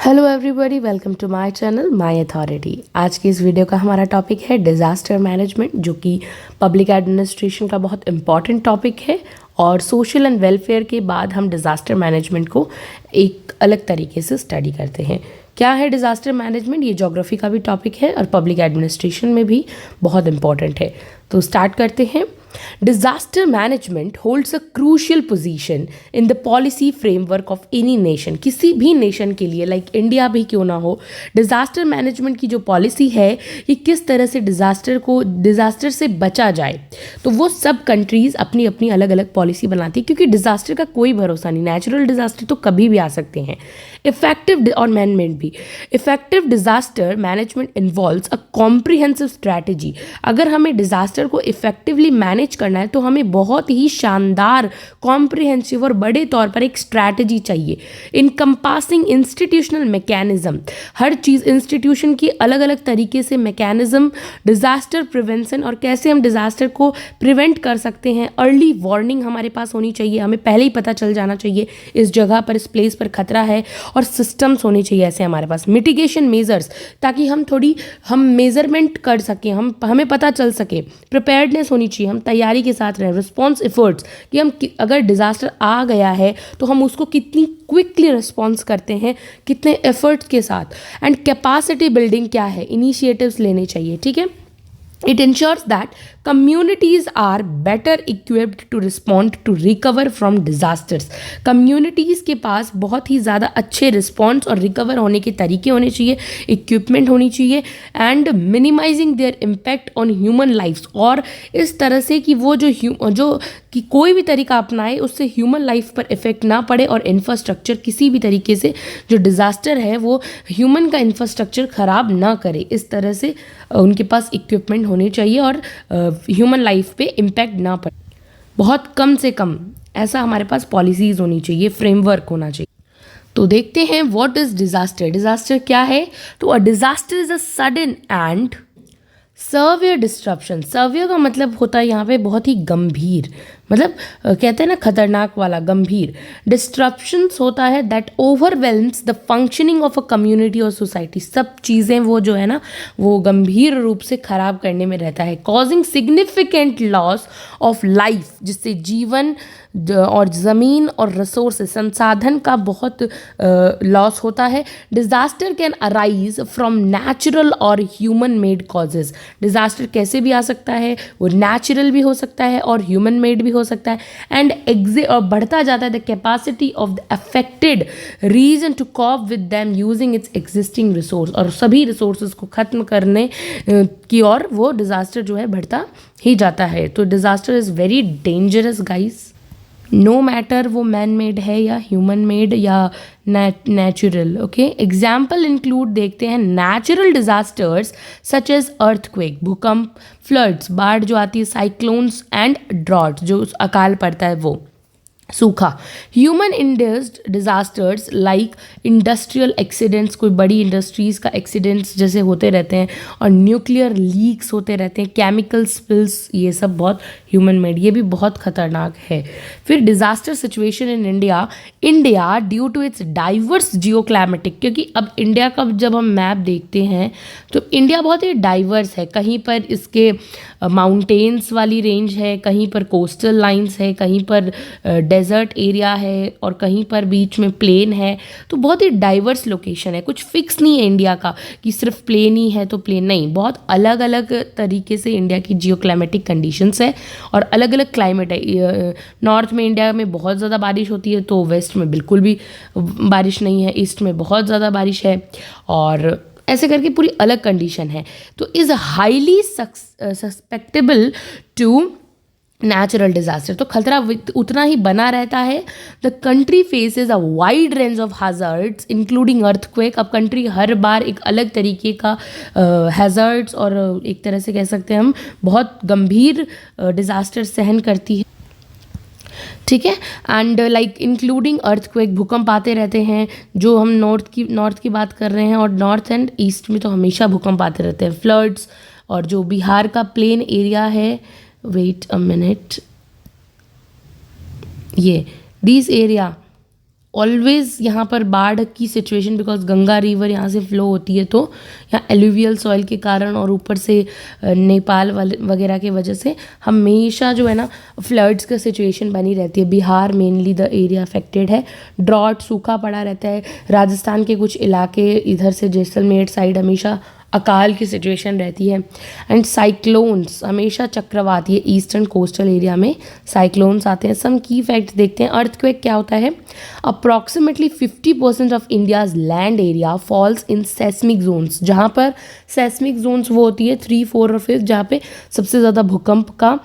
Hello everybody, welcome to my channel my authority. आज की इस वीडियो का हमारा टॉपिक है डिज़ास्टर मैनेजमेंट, जो कि पब्लिक एडमिनिस्ट्रेशन का बहुत इंपॉर्टेंट टॉपिक है। और सोशल एंड वेलफेयर के बाद हम डिज़ास्टर मैनेजमेंट को एक अलग तरीके से स्टडी करते हैं। क्या है डिज़ास्टर मैनेजमेंट? ये ज्योग्राफी का भी टॉपिक है और पब्लिक एडमिनिस्ट्रेशन में भी बहुत इंपॉर्टेंट है। तो स्टार्ट करते हैं। Disaster management holds a crucial position in the policy framework of any nation। किसी भी नेशन के लिए, लाइक इंडिया भी क्यों ना हो, डिज़ास्टर मैनेजमेंट की जो पॉलिसी है ये किस तरह से डिज़ास्टर से बचा जाए, तो वो सब कंट्रीज़ अपनी अपनी अलग अलग पॉलिसी बनाती है, क्योंकि डिज़ास्टर का कोई भरोसा नहीं। नेचुरल डिज़ास्टर तो कभी भी आ सकते हैं। इफेक्टिव और मैनमेड भी। Effective disaster management involves a comprehensive strategy. अगर हमें डिज़ास्टर को इफेक्टिवली मैनेज करना है तो हमें बहुत ही शानदार, कॉम्प्रिहेंसिव और बड़े तौर पर एक स्ट्रैटेजी चाहिए। इनकम्पासिंग इंस्टीट्यूशनल मैकेनिज्म, हर चीज़ इंस्टीट्यूशन की अलग अलग तरीके से मैकेनिज्म, डिज़ास्टर प्रिवेंशन और कैसे हम डिज़ास्टर को प्रिवेंट कर सकते हैं। अर्ली वार्निंग हमारे पास होनी चाहिए, हमें पहले ही पता चल जाना चाहिए इस जगह पर, इस प्लेस पर खतरा है, और सिस्टम्स होने चाहिए ऐसे हमारे पास। मिटिगेशन मेजर्स, ताकि हम मेजरमेंट कर सकें, हमें पता चल सके। प्रिपेयर्डनेस होनी चाहिए, हम तैयारी के साथ रहें। रिस्पॉन्स एफर्ट्स, कि हम अगर डिज़ास्टर आ गया है तो हम उसको कितनी क्विकली रिस्पॉन्स करते हैं, कितने एफर्ट्स के साथ। एंड कैपेसिटी बिल्डिंग क्या है, इनिशिएटिव्स लेने चाहिए। ठीक है। It ensures that communities are better equipped to respond to recover from disasters। Communities के पास बहुत ही ज़्यादा अच्छे रिस्पॉन्स और रिकवर होने के तरीके होने चाहिए, इक्विपमेंट होनी चाहिए, and minimizing their impact on human lifes. और इस तरह से कि वो जो कि कोई भी तरीका अपनाए उससे ह्यूमन लाइफ पर इफेक्ट ना पड़े, और इंफ्रास्ट्रक्चर किसी भी तरीके से जो डिज़ास्टर है वो ह्यूमन का इंफ्रास्ट्रक्चर ख़राब ना करे। इस तरह से उनके पास इक्विपमेंट होने चाहिए और ह्यूमन लाइफ पे इम्पैक्ट ना पड़े। बहुत कम से कम ऐसा हमारे पास पॉलिसीज़ होनी चाहिए, फ्रेमवर्क होना चाहिए। तो देखते हैं व्हाट इज़ डिज़ास्टर। डिज़ास्टर क्या है? तो a disaster is a sudden and surveyor disruption. Surveyor का मतलब होता है यहाँ पे बहुत ही गंभीर, मतलब कहते हैं ना खतरनाक वाला, गंभीर। डिस्ट्रप्शंस होता है that ओवरवेल्म्स the functioning of a community और सोसाइटी। सब चीज़ें वो जो है ना वो गंभीर रूप से खराब करने में रहता है। Causing significant loss of life, जिससे जीवन और ज़मीन और रिसोर्सेज, संसाधन का बहुत लॉस होता है। Disaster can arise from natural और ह्यूमन मेड कॉजेज़। डिज़ास्टर कैसे भी आ सकता है, वो नेचुरल भी हो सकता है और ह्यूमन मेड भी हो सकता है। एंड बढ़ता जाता है the capacity of the affected region to cope with them using its existing resource. और सभी रिसोर्सेज को ख़त्म करने की ओर वो डिज़ास्टर जो है बढ़ता ही जाता है। तो disaster is very dangerous guys, no matter वो मैन मेड है या ह्यूमन मेड या नेचुरल। ओके, एग्जाम्पल इंक्लूड देखते हैं natural disasters such as earthquake, भूकंप, फ्लड्स, बाढ़ जो आती है, साइक्लोन्स एंड ड्रॉट, जो अकाल पड़ता है वो, सूखा। Human induced disasters like industrial accidents, कोई बड़ी इंडस्ट्रीज़ का एक्सीडेंट्स जैसे होते रहते हैं, और न्यूक्लियर लीक्स होते रहते हैं, केमिकल स्पिल्स, ये सब बहुत ह्यूमन मेड, ये भी बहुत ख़तरनाक है। फिर disaster situation in India due to its diverse geo climatic, क्योंकि अब इंडिया का जब हम मैप देखते हैं तो इंडिया बहुत ही डाइवर्स है। कहीं पर इसके माउंटेन्स वाली रेंज है, कहीं पर कोस्टल लाइंस है, कहीं पर डेजर्ट एरिया है, और कहीं पर बीच में प्लेन है। तो बहुत ही डाइवर्स लोकेशन है। कुछ फिक्स नहीं है इंडिया का कि सिर्फ प्लेन ही है तो प्लेन नहीं, बहुत अलग अलग तरीके से इंडिया की जियो क्लाइमेटिक कंडीशंस है और अलग अलग क्लाइमेट है। नॉर्थ में इंडिया में बहुत ज़्यादा बारिश होती है तो वेस्ट में बिल्कुल भी बारिश नहीं है, ईस्ट में बहुत ज़्यादा बारिश है, और ऐसे करके पूरी अलग कंडीशन है। तो is highly susceptible to natural disaster, तो खतरा उतना ही बना रहता है। The country faces a wide range of hazards including earthquake. अब कंट्री हर बार एक अलग तरीके का हैज़र्ड्स और एक तरह से कह सकते हैं हम बहुत गंभीर डिज़ास्टर सहन करती है। ठीक है। एंड लाइक इंक्लूडिंग अर्थक्वेक, भूकंप आते रहते हैं, जो हम नॉर्थ की बात कर रहे हैं, और नॉर्थ एंड ईस्ट में तो हमेशा भूकंप आते रहते हैं। फ्लड्स, और जो बिहार का प्लेन एरिया है, वेट अ मिनट, ये दिस एरिया ऑलवेज यहाँ पर बाढ़ की सिचुएशन, बिकॉज गंगा रिवर यहाँ से फ्लो होती है, तो यहाँ एलुवियल सॉइल के कारण और ऊपर से नेपाल वगैरह के वजह से हमेशा जो है ना फ्लड्स का सिचुएशन बनी रहती है। Bihar mainly the area affected है, ड्रॉट सूखा पड़ा रहता है। राजस्थान के कुछ इलाके इधर से जैसलमेर साइड हमेशा अकाल की सिचुएशन रहती है। एंड साइक्लोन्स, हमेशा चक्रवात, ये ईस्टर्न कोस्टल एरिया में साइक्लोन्स आते हैं। सम की फैक्ट देखते हैं। अर्थक्वेक क्या होता है? Approximately 50% of India's land area falls in seismic zones. जहाँ पर सेस्मिक जोन्स वो होती है 3, 4 और 5, जहाँ पे सबसे ज़्यादा भूकंप का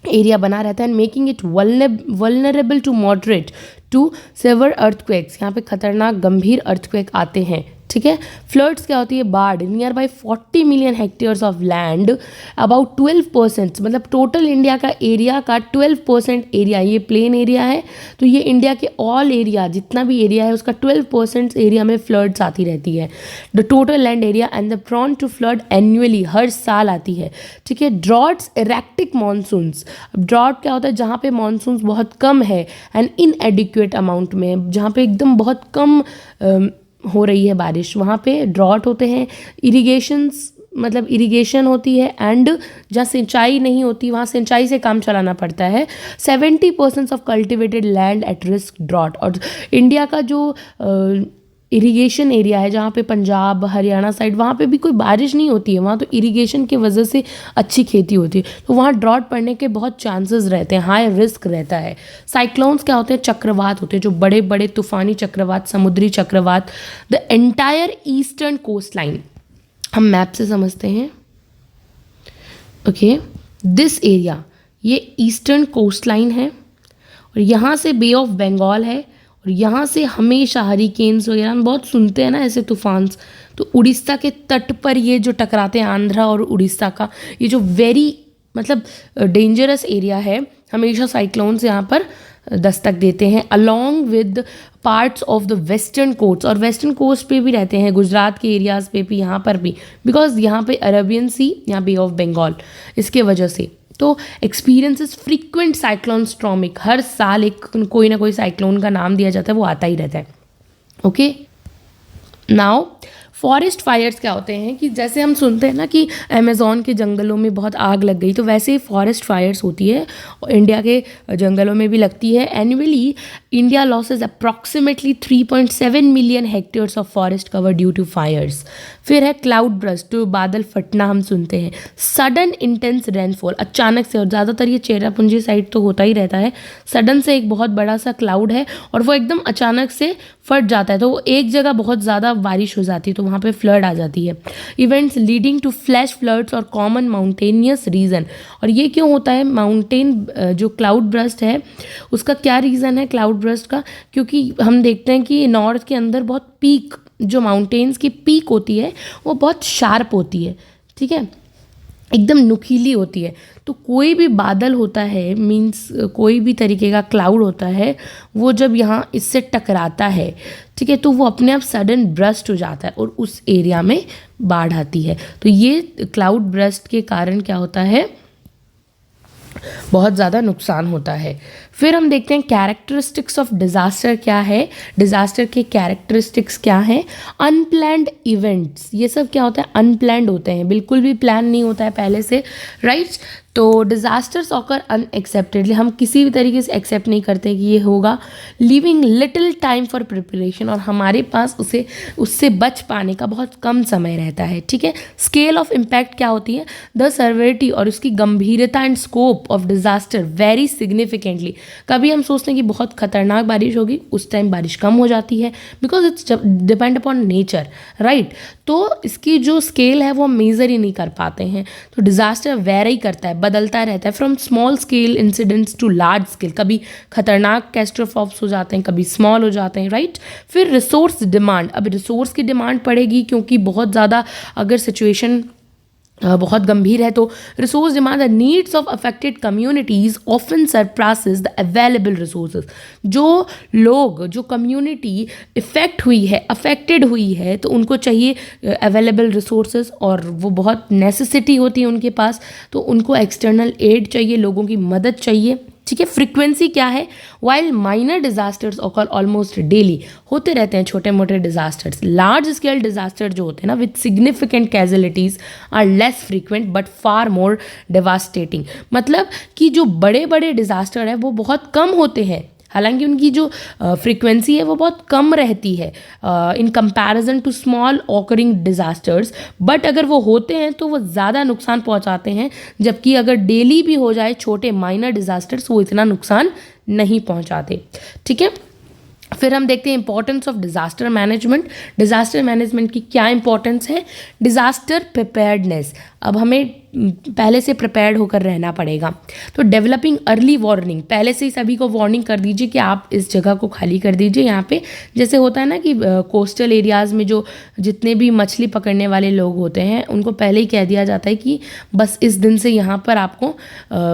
एरिया बना रहता है। Making it vulnerable to moderate to severe earthquakes. यहाँ पे खतरनाक गंभीर अर्थक्वेक आते हैं, ठीक है। फ्लड्स क्या होती है? बाढ़। Near by 40 million hectares of land, about 12%, मतलब टोटल इंडिया का एरिया का 12% एरिया, ये प्लेन एरिया है, तो ये इंडिया के ऑल एरिया, जितना भी एरिया है उसका 12% एरिया में फ्लड्स आती रहती है। The total land area and the prone to flood annually, हर साल आती है, ठीक है। Droughts, erratic monsoons. ड्रॉट क्या होता है? जहाँ पे मानसून्स बहुत कम है एंड इनएडिक्वेट अमाउंट में, जहाँ पे एकदम बहुत कम हो रही है बारिश, वहाँ पे ड्रॉट होते हैं। इरिगेशंस, मतलब इरिगेशन होती है, एंड जहाँ सिंचाई नहीं होती वहाँ सिंचाई से काम चलाना पड़ता है। 70% of cultivated land at risk drought. और इंडिया का जो इरिगेशन एरिया है, जहाँ पे पंजाब हरियाणा साइड, वहाँ पे भी कोई बारिश नहीं होती है, वहाँ तो इरिगेशन की वजह से अच्छी खेती होती है, तो वहाँ ड्रॉट पड़ने के बहुत चांसेस रहते हैं, हाई रिस्क रहता है। साइक्लोन्स क्या होते हैं? चक्रवात होते हैं, जो बड़े बड़े तूफानी चक्रवात, समुद्री चक्रवात। The entire eastern coast line, हम मैप से समझते हैं, ओके। दिस एरिया, ये ईस्टर्न कोस्ट लाइन है, और यहाँ से बे ऑफ बंगाल है, और यहाँ से हमेशा हरिकेन्स वगैरह हम बहुत सुनते हैं ना ऐसे तूफान। तो उड़ीसा के तट पर ये जो टकराते हैं, आंध्रा और उड़ीसा का, ये जो वेरी मतलब डेंजरस एरिया है, हमेशा साइक्लोन्स यहाँ पर दस्तक देते हैं, along with parts of the western coast. और वेस्टर्न कोस्ट पे भी रहते हैं, गुजरात के एरियाज़ पे भी, यहाँ पर भी, बिकॉज यहाँ पे अरेबियन सी, यहाँ बे ऑफ बंगाल, इसके वजह से। तो एक्सपीरियंसेस फ्रीक्वेंट साइक्लोन स्ट्रॉमिक, हर साल एक कोई ना कोई साइक्लोन का नाम दिया जाता है, वो आता ही रहता है, ओके। नाउ फॉरेस्ट फायर्स क्या होते हैं कि जैसे हम सुनते हैं ना कि अमेज़ॉन के जंगलों में बहुत आग लग गई, तो वैसे ही फॉरेस्ट फायर्स होती है, इंडिया के जंगलों में भी लगती है। Annually India losses approximately 3.7 million hectares of forest cover due to fires. फिर है क्लाउड ब्रस्ट, तो बादल फटना हम सुनते हैं। सडन इंटेंस रेनफॉल, अचानक से, और ज़्यादातर ये चेरापूंजी साइड तो होता ही रहता है, सडन से एक बहुत बड़ा सा क्लाउड है और वो एकदम अचानक से फट जाता है, तो वो एक जगह बहुत ज़्यादा बारिश हो जाती है, तो वहाँ पे फ्लड आ जाती है। Events leading to flash floods और कॉमन माउंटेनियस रीजन। और ये क्यों होता है? माउंटेन जो क्लाउड ब्रस्ट है उसका क्या रीज़न है क्लाउड ब्रस्ट का? क्योंकि हम देखते हैं कि नॉर्थ के अंदर बहुत पीक, जो माउंटेन्स की पीक होती है वो बहुत शार्प होती है, ठीक है, एकदम नुकीली होती है। तो कोई भी बादल होता है, मीन्स कोई भी तरीके का क्लाउड होता है, वो जब यहाँ इससे टकराता है, ठीक है, तो वो अपने आप सडन ब्रस्ट हो जाता है और उस एरिया में बाढ़ आती है। तो ये क्लाउड ब्रस्ट के कारण क्या होता है? बहुत ज़्यादा नुकसान होता है। फिर हम देखते हैं कैरेक्टरिस्टिक्स ऑफ डिज़ास्टर क्या है, डिज़ास्टर के कैरेक्टरिस्टिक्स क्या हैं। अनप्लैन्ड इवेंट्स, ये सब क्या होता है? अनप्लैन्ड होते हैं, बिल्कुल भी प्लान नहीं होता है पहले से, राइट। तो डिज़ास्टर्स ऑकर अनएक्सेप्टेडली, हम किसी भी तरीके से एक्सेप्ट नहीं करते कि ये होगा। Living little time for preparation, और हमारे पास उससे बच पाने का बहुत कम समय रहता है, ठीक है। स्केल ऑफ इम्पैक्ट क्या होती है? द सर्वेरिटी, और उसकी गंभीरता and scope of disaster very significantly. कभी हम सोचते हैं कि बहुत खतरनाक बारिश होगी, उस टाइम बारिश कम हो जाती है, because it's depend upon nature, right. तो इसकी जो स्केल है वो हम मेज़र ही नहीं कर पाते हैं। तो डिज़ास्टर वेरी करता है, बदलता रहता है, from small scale incidents to large scale. कभी खतरनाक कैस्ट्रोफॉप्स हो जाते हैं, कभी स्मॉल हो जाते हैं, राइट। फिर रिसोर्स डिमांड, अब रिसोर्स की डिमांड पड़ेगी, क्योंकि बहुत ज़्यादा अगर सिचुएशन बहुत गंभीर है, तो resource demand, the needs of affected communities often surpasses the available resources. जो लोग, जो कम्युनिटी इफेक्ट हुई है, अफेक्टेड हुई है, तो उनको चाहिए अवेलेबल रिसोर्सेज, और वो बहुत नेसेसिटी होती है उनके पास, तो उनको एक्सटर्नल एड चाहिए, लोगों की मदद चाहिए, ठीक है। फ्रीक्वेंसी क्या है? While minor disasters occur almost daily, होते रहते हैं छोटे मोटे डिजास्टर्स, लार्ज स्केल डिजास्टर जो होते हैं ना with significant casualties are less frequent but far more devastating. मतलब कि जो बड़े बड़े डिजास्टर है वो बहुत कम होते हैं, हालांकि उनकी जो फ्रीक्वेंसी है वो बहुत कम रहती है in comparison to small occurring disasters, but अगर वो होते हैं तो वो ज़्यादा नुकसान पहुंचाते हैं, जबकि अगर डेली भी हो जाए छोटे माइनर डिजास्टर्स वो इतना नुकसान नहीं पहुंचाते। ठीक है। फिर हम देखते हैं importance of disaster management. Disaster management की क्या इंपॉर्टेंस है? डिजास्टर प्रिपेयर्डनेस, अब हमें पहले से प्रिपेयर्ड होकर रहना पड़ेगा। तो डेवलपिंग अर्ली वार्निंग, पहले से ही सभी को वार्निंग कर दीजिए कि आप इस जगह को खाली कर दीजिए। यहाँ पे जैसे होता है ना कि कोस्टल एरियाज़ में जो जितने भी मछली पकड़ने वाले लोग होते हैं उनको पहले ही कह दिया जाता है कि बस इस दिन से यहाँ पर आपको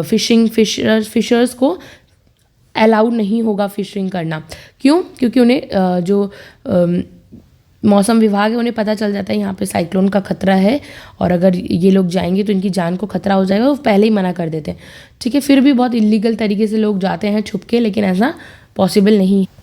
फिशर्स को अलाउड नहीं होगा फिशिंग करना। क्यों? क्योंकि उन्हें जो मौसम विभाग है उन्हें पता चल जाता है यहाँ पे साइक्लोन का खतरा है और अगर ये लोग जाएंगे तो इनकी जान को खतरा हो जाएगा, वो पहले ही मना कर देते हैं। ठीक है। फिर भी बहुत इलीगल तरीके से लोग जाते हैं छुप के, लेकिन ऐसा पॉसिबल नहीं है।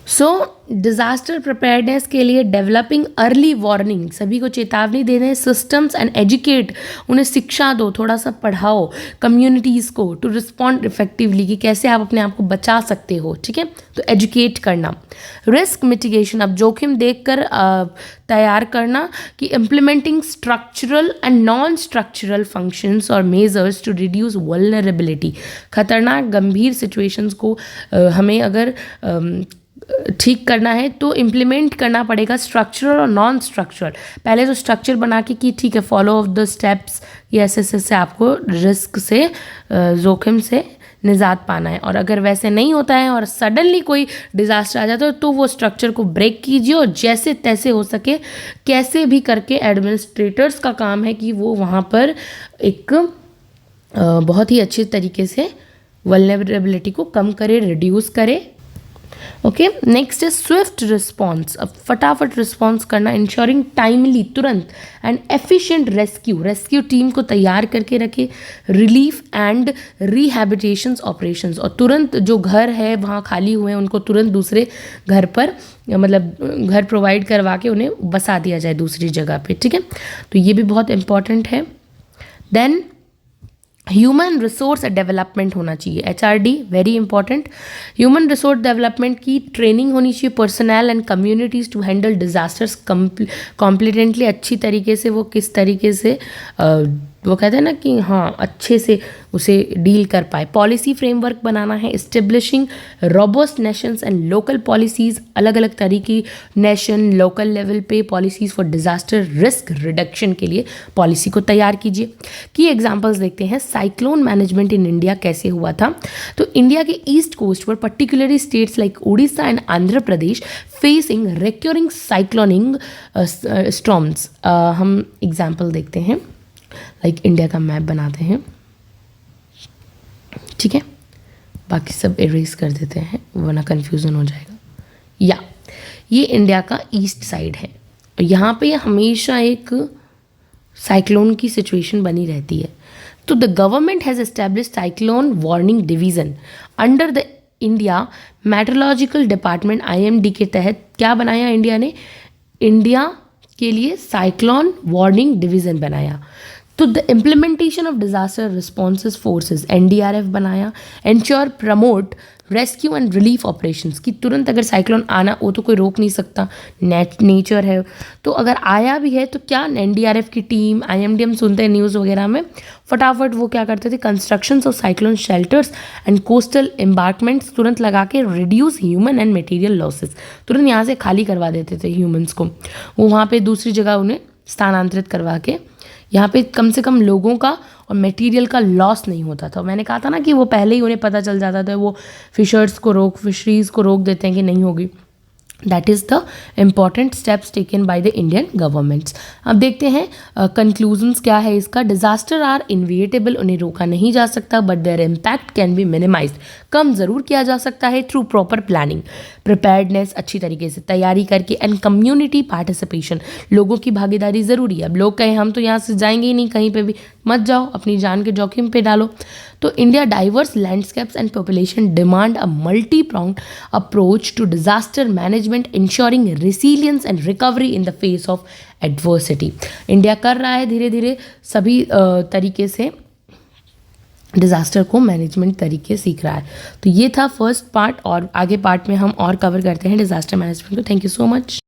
सो डिज़ास्टर प्रिपेयर्डनेस के लिए डेवलपिंग अर्ली वार्निंग, सभी को चेतावनी दे दें, सिस्टम्स एंड एजुकेट, उन्हें शिक्षा दो, थोड़ा सा पढ़ाओ कम्युनिटीज़ को टू रिस्पॉन्ड इफेक्टिवली कि कैसे आप अपने आप को बचा सकते हो। ठीक है। तो एजुकेट करना। रिस्क मिटिगेशन, अब जोखिम देखकर तैयार करना कि implementing structural and non structural functions और मेजर्स टू रिड्यूस वल्नरेबिलिटी, खतरनाक गंभीर सिचुएशंस को हमें अगर ठीक करना है तो इम्प्लीमेंट करना पड़ेगा स्ट्रक्चरल और नॉन स्ट्रक्चरल। पहले तो स्ट्रक्चर बना के कि ठीक है फॉलो ऑफ द स्टेप्स, ये ऐसे से आपको रिस्क से जोखिम से निजात पाना है, और अगर वैसे नहीं होता है और सडनली कोई डिज़ास्टर आ जाता है तो वो स्ट्रक्चर को ब्रेक कीजिए और जैसे तैसे हो सके कैसे भी करके एडमिनिस्ट्रेटर्स का काम है कि वो वहाँ पर एक बहुत ही अच्छे तरीके से वल्नरेबिलिटी को कम करे, रिड्यूस करे। ओके। नेक्स्ट है स्विफ्ट रिस्पॉन्स, अब फटाफट रिस्पॉन्स करना, इंश्योरिंग टाइमली, तुरंत एंड एफिशिएंट रेस्क्यू टीम को तैयार करके रखे, रिलीफ एंड रिहैबिटेशंस ऑपरेशंस, और तुरंत जो घर है वहाँ खाली हुए हैं उनको तुरंत दूसरे घर पर मतलब घर प्रोवाइड करवा के उन्हें बसा दिया जाए दूसरी जगह पे। ठीक है। तो ये भी बहुत इंपॉर्टेंट है। देन ह्यूमन रिसोर्स डेवलपमेंट होना चाहिए, HRD very important. Human resource development की ट्रेनिंग होनी चाहिए personal and communities to handle disasters competently, अच्छी तरीके से वो किस तरीके से वो कहते हैं ना कि हाँ अच्छे से उसे डील कर पाए। पॉलिसी फ्रेमवर्क बनाना है, establishing robust Nations and local policies, अलग अलग तरीके नेशन लोकल लेवल पे policies for disaster risk reduction के लिए पॉलिसी को तैयार कीजिए। की एग्जांपल्स देखते हैं साइक्लोन मैनेजमेंट इन इंडिया कैसे हुआ था। तो इंडिया के ईस्ट कोस्ट पर particularly states like Orissa and Andhra Pradesh facing recurring cyclonic storms. हम एग्जाम्पल देखते हैं, लाइक इंडिया का मैप बनाते हैं। ठीक है। बाकी सब इरेज कर देते हैं वरना कन्फ्यूज़न हो जाएगा। या ये इंडिया का ईस्ट साइड है, यहाँ पे हमेशा एक साइक्लोन की सिचुएशन बनी रहती है। तो the government has established cyclone warning division under the India meteorological department IMD के तहत क्या बनाया इंडिया ने? इंडिया के लिए साइक्लोन वार्निंग डिवीज़न बनाया। तो the implementation of disaster responses forces NDRF बनाया, ensure promote rescue and relief operations कि तुरंत अगर साइक्लोन आना वो तो कोई रोक नहीं सकता, नेचर है। तो अगर आया भी है तो क्या NDRF की टीम IMD हम सुनते हैं न्यूज़ वगैरह में, फटाफट वो क्या करते थे constructions of cyclone shelters and coastal embankments तुरंत लगा के reduce human and material losses, तुरंत यहाँ से खाली करवा देते थे ह्यूमन्स को, वो वहाँ पे दूसरी जगह उन्हें स्थानांतरित करवा के यहाँ पे कम से कम लोगों का और मटेरियल का लॉस नहीं होता था। मैंने कहा था ना कि वो पहले ही उन्हें पता चल जाता था, वो फिशरीज़ को रोक देते हैं कि नहीं होगी। That is the important steps taken by the Indian governments. अब देखते हैं कंक्लूजन्स क्या है इसका। डिज़ास्टर आर इनविएटेबल, उन्हें रोका नहीं जा सकता, but their impact can be minimised, कम ज़रूर किया जा सकता है थ्रू प्रॉपर प्लानिंग। प्रिपेयर्डनेस अच्छी तरीके से तैयारी करके, एंड कम्युनिटी पार्टिसिपेशन, लोगों की भागीदारी ज़रूरी है। अब लोग कहें हम तो यहाँ से जाएंगे ही नहीं कहीं पे भी, मत जाओ, अपनी जान के जोखिम पे डालो। तो India diverse landscapes and population demand a multi pronged approach to disaster management, ensuring resilience and recovery in the face of adversity. India कर रहा है धीरे धीरे सभी तरीके से डिज़ास्टर को मैनेजमेंट तरीके सीख रहा है। तो ये था फर्स्ट पार्ट, और आगे पार्ट में हम और कवर करते हैं डिज़ास्टर मैनेजमेंट को। Thank you so much.